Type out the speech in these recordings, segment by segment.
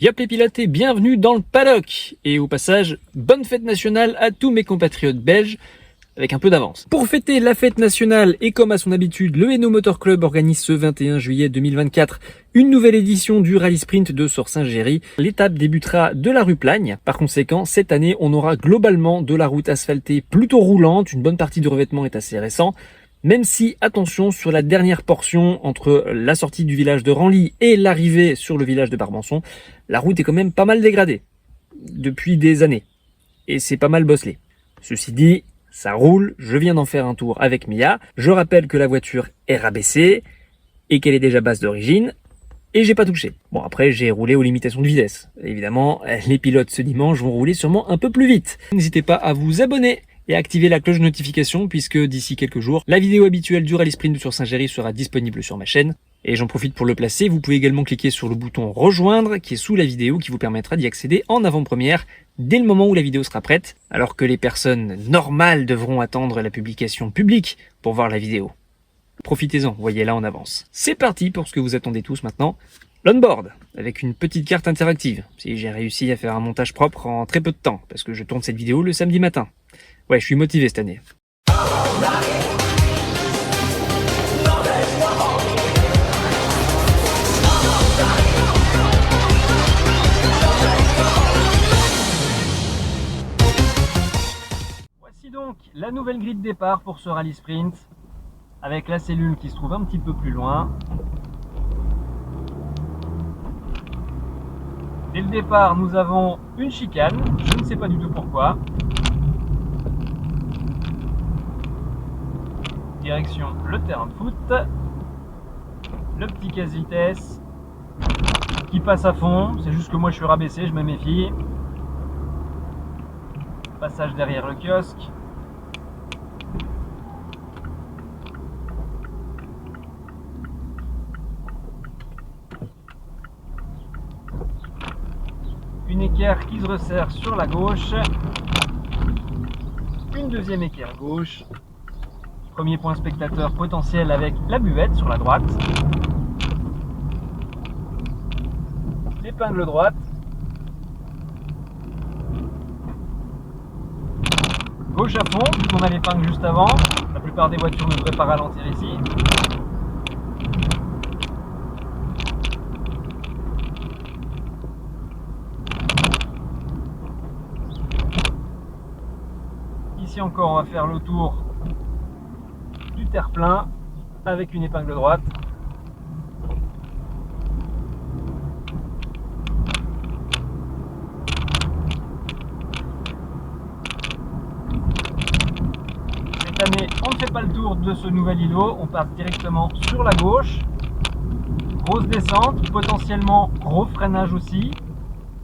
Yop les pilotes et bienvenue dans le paddock. Et au passage, bonne fête nationale à tous mes compatriotes belges, avec un peu d'avance. Pour fêter la fête nationale et comme à son habitude, le Hainaut Motor Club organise ce 21 juillet 2024 une nouvelle édition du Rallye Sprint de Sorsins-Géry. L'étape débutera de la rue Plagne. Par conséquent, cette année, on aura globalement de la route asphaltée plutôt roulante. Une bonne partie du revêtement est assez récent. Même si, attention, sur la dernière portion entre la sortie du village de Ranly et l'arrivée sur le village de Barbançon, la route est quand même pas mal dégradée. Depuis des années. Et c'est pas mal bosselé. Ceci dit, ça roule, je viens d'en faire un tour avec Mia. Je rappelle que la voiture est rabaissée et qu'elle est déjà basse d'origine. Et j'ai pas touché. Bon, après, j'ai roulé aux limitations de vitesse. Évidemment, les pilotes ce dimanche vont rouler sûrement un peu plus vite. N'hésitez pas à vous abonner et à activer la cloche de notification puisque d'ici quelques jours, la vidéo habituelle du Rallye Sprint de Sorsins-Géry sera disponible sur ma chaîne. Et j'en profite pour le placer, vous pouvez également cliquer sur le bouton rejoindre qui est sous la vidéo qui vous permettra d'y accéder en avant-première dès le moment où la vidéo sera prête, alors que les personnes normales devront attendre la publication publique pour voir la vidéo. Profitez-en, voyez-la en avance. C'est parti pour ce que vous attendez tous maintenant, l'onboard, avec une petite carte interactive. Si j'ai réussi à faire un montage propre en très peu de temps, parce que je tourne cette vidéo le samedi matin. Ouais, je suis motivé cette année. Voici donc la nouvelle grille de départ pour ce rallye sprint, avec la cellule qui se trouve un petit peu plus loin. Dès le départ, nous avons une chicane, je ne sais pas du tout pourquoi. Direction le terrain de foot, le petit casse-vitesse qui passe à fond, c'est juste que moi je suis rabaissé, je me méfie. Passage derrière le kiosque. Une équerre qui se resserre sur la gauche. Une deuxième équerre gauche. Premier point spectateur potentiel avec la buvette sur la droite. L'épingle droite. Gauche à fond, puisqu'on a l'épingle juste avant. La plupart des voitures ne devraient pas ralentir ici. Ici encore, on va faire le tour du terre-plein avec une épingle droite. Cette année, on ne fait pas le tour de ce nouvel îlot, on part directement sur la gauche. Grosse descente, potentiellement gros freinage aussi,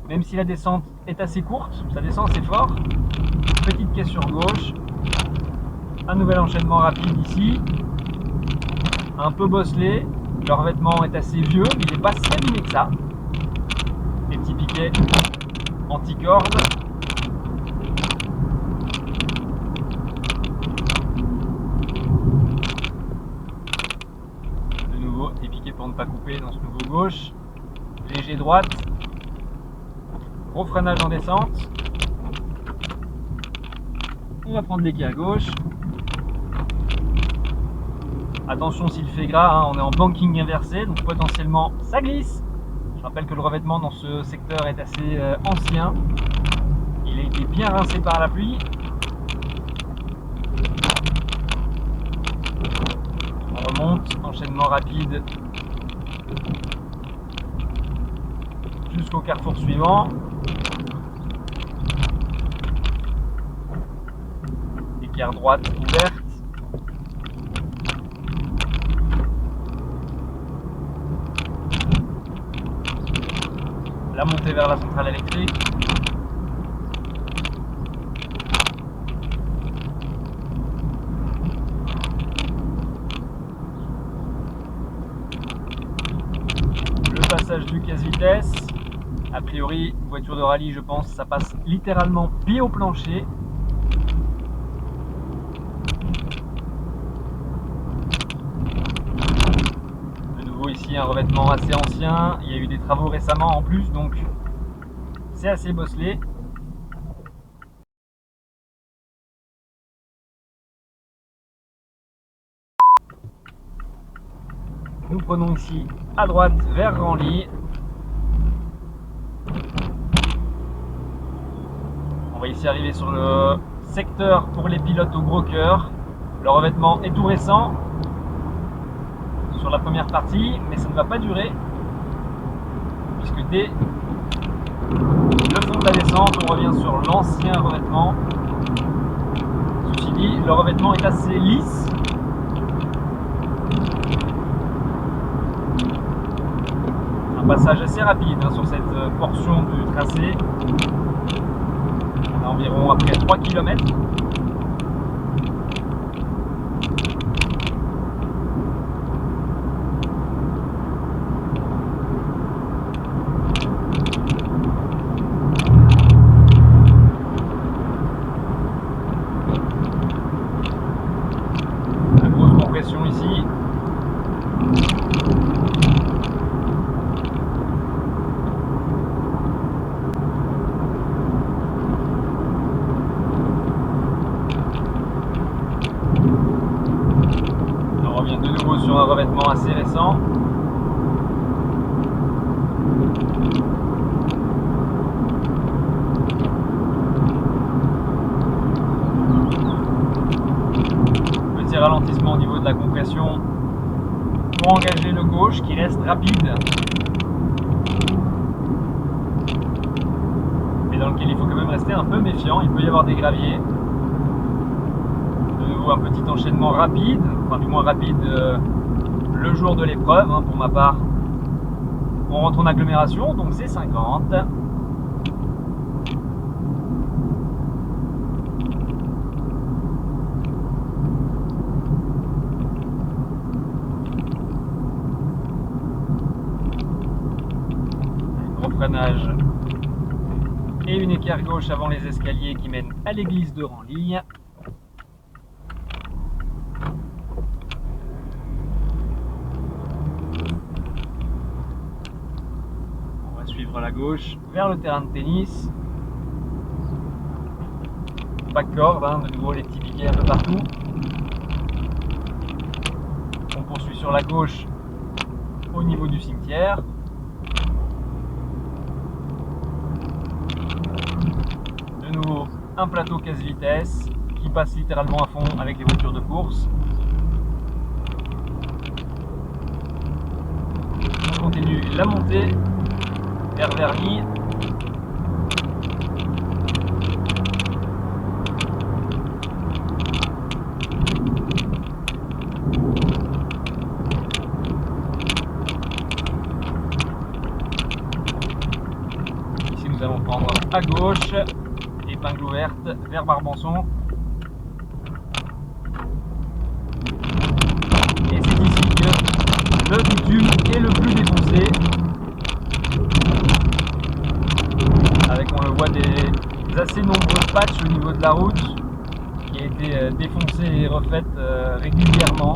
même si la descente est assez courte, ça descend assez fort. Petite cassure gauche, un nouvel enchaînement rapide ici, un peu bosselé, le revêtement est assez vieux, mais il n'est pas si abîmé que ça. Les petits piquets anti-corde. De nouveau, des piquets pour ne pas couper dans ce nouveau gauche. Léger droite. Gros freinage en descente. On va prendre l'équerre à gauche. Attention s'il fait gras, hein, on est en banking inversé, donc potentiellement ça glisse. Je rappelle que le revêtement dans ce secteur est assez ancien. Il a été bien rincé par la pluie. On remonte, enchaînement rapide jusqu'au carrefour suivant. Équerre droite ouverte. La montée vers la centrale électrique. Le passage du casse-vitesse. A priori, voiture de rallye, je pense, ça passe littéralement pied au plancher. De nouveau ici un revêtement assez ancien, il y a eu des travaux récemment en plus, donc c'est assez bosselé. Nous prenons ici à droite vers Ranly. On va ici arriver sur le secteur pour les pilotes au gros cœur. Le revêtement est tout récent sur la première partie, mais ça ne va pas durer, puisque dès le fond de la descente, on revient sur l'ancien revêtement. Ceci dit, le revêtement est assez lisse. Un passage assez rapide sur cette portion du tracé. On est environ après 3 km. La grosse compression ici. On revient de nouveau sur un revêtement assez récent. Petit ralentissement au niveau de la compression pour engager le gauche qui reste rapide, mais dans lequel il faut quand même rester un peu méfiant. Il peut y avoir des graviers. De nouveau un petit enchaînement rapide, enfin du moins rapide le jour de l'épreuve. Pour ma part, on rentre en agglomération, donc c'est 50. Freinage et une équerre gauche avant les escaliers qui mènent à l'église de Ranly. On va suivre la gauche vers le terrain de tennis. Pas de corde, de nouveau les petits piquets un peu partout. On poursuit sur la gauche au niveau du cimetière. Un plateau casse-vitesse qui passe littéralement à fond avec les voitures de course. On continue la montée vers Verny. Ici nous allons prendre à gauche. Épingle ouverte vers Barbançon. Et c'est ici que le bitume est le plus défoncé. Avec, on le voit, des assez nombreux patchs au niveau de la route qui a été défoncée et refaite régulièrement.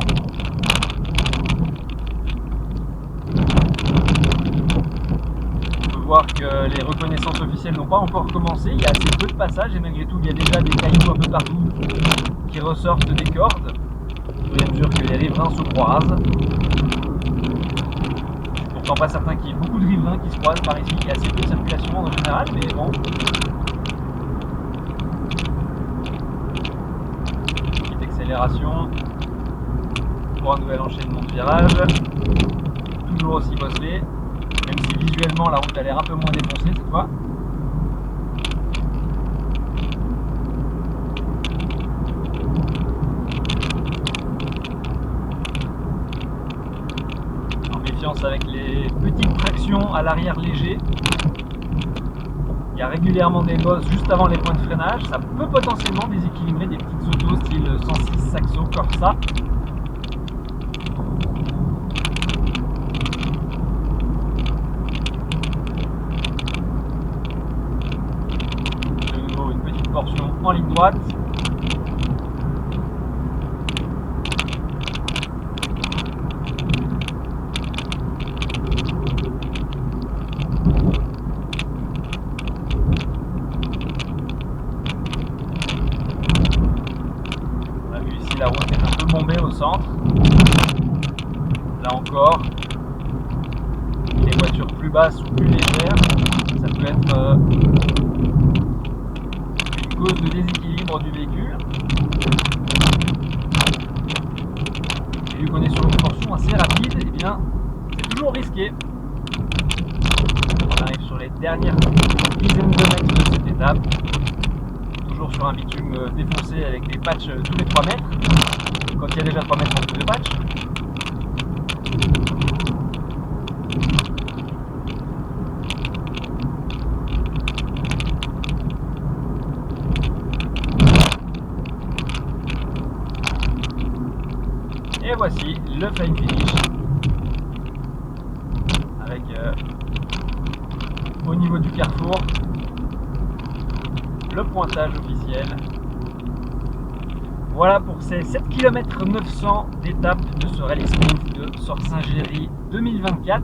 Voir que les reconnaissances officielles n'ont pas encore commencé, il y a assez peu de passages et malgré tout il y a déjà des cailloux un peu partout qui ressortent des cordes au fur et à mesure que les riverains se croisent. Je suis pourtant pas certain qu'il y ait beaucoup de riverains qui se croisent par ici, il y a assez peu de circulation en général, mais bon. Petite accélération pour un nouvel enchaînement de virages, toujours aussi bosselé. Même si visuellement la route a l'air un peu moins défoncée cette fois. En méfiance avec les petites tractions à l'arrière léger. Il y a régulièrement des bosses juste avant les points de freinage. Ça peut potentiellement déséquilibrer des petites autos style 106 Saxo Corsa. Portion en ligne droite. au centre. Là encore, les voitures plus basses ou plus légères, ça peut être une cause de déséquilibre du véhicule. Et vu qu'on est sur une portion assez rapide, eh bien, c'est toujours risqué. On arrive sur les dernières dizaines de mètres de cette étape. Toujours sur un bitume défoncé avec des patchs tous les 3 mètres. Quand il y a déjà 3 mètres, on trouve de patch. Et voici le fine finish avec au niveau du carrefour le pointage officiel. Voilà pour ces 7 km 900 d'étape de ce rallye sprint de Sorsingéry 2024.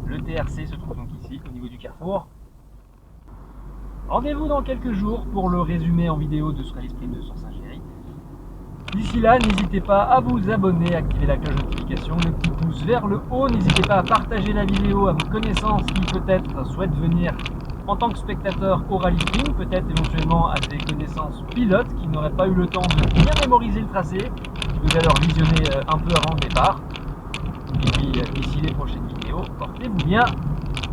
Le TRC se trouve donc ici au niveau du carrefour. Rendez-vous dans quelques jours pour le résumé en vidéo de ce rallye sprint de Sorsingéry. D'ici là, n'hésitez pas à vous abonner, à activer la cloche de notification, le petit pouce vers le haut. N'hésitez pas à partager la vidéo à vos connaissances qui peut-être souhaitent venir en tant que spectateur au rallye sprint, peut-être éventuellement à des connaissances pilotes qui n'auraient pas eu le temps de bien mémoriser le tracé, qui voudraient leur visionner un peu avant le départ. Et puis d'ici les prochaines vidéos, portez-vous bien.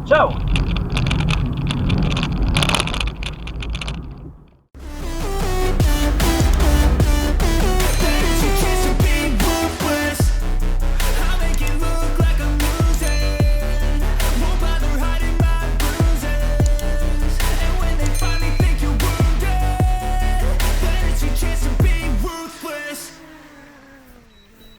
Ciao!